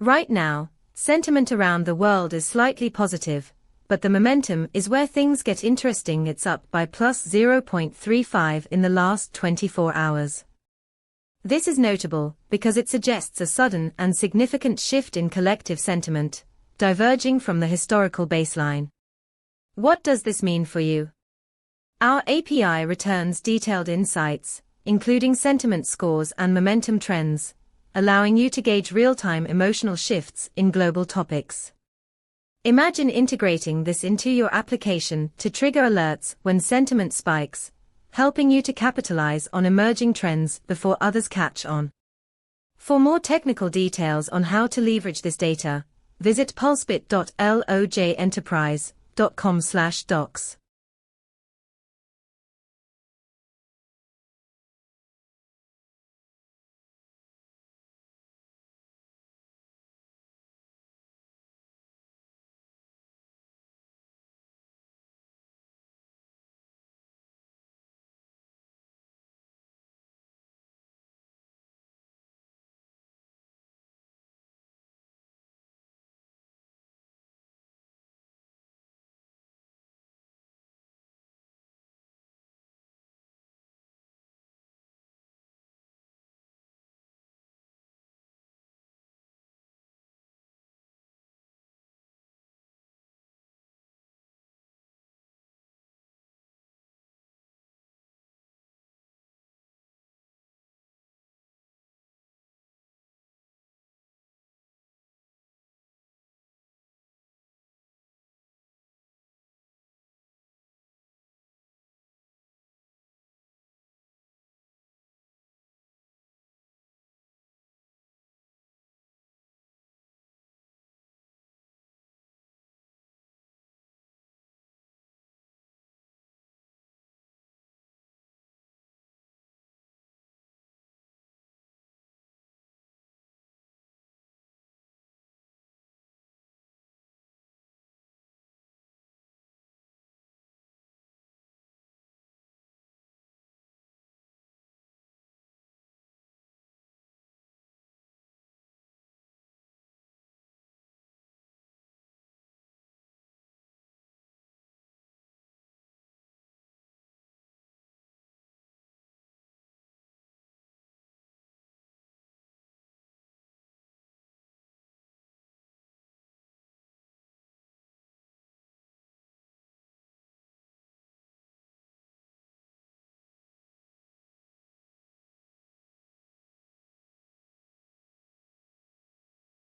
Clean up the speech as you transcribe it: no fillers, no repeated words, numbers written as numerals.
Right now, sentiment around the world is slightly positive, but the momentum is where things get interesting. It's up by plus 0.35 in the last 24 hours. This is notable because it suggests a sudden and significant shift in collective sentiment, diverging from the historical baseline. What does this mean for you? Our API returns detailed insights, including sentiment scores and momentum trends, allowing you to gauge real-time emotional shifts in global topics. Imagine integrating this into your application to trigger alerts when sentiment spikes, helping you to capitalize on emerging trends before others catch on. For more technical details on how to leverage this data, visit pulsebit.lojenterprise.com/docs.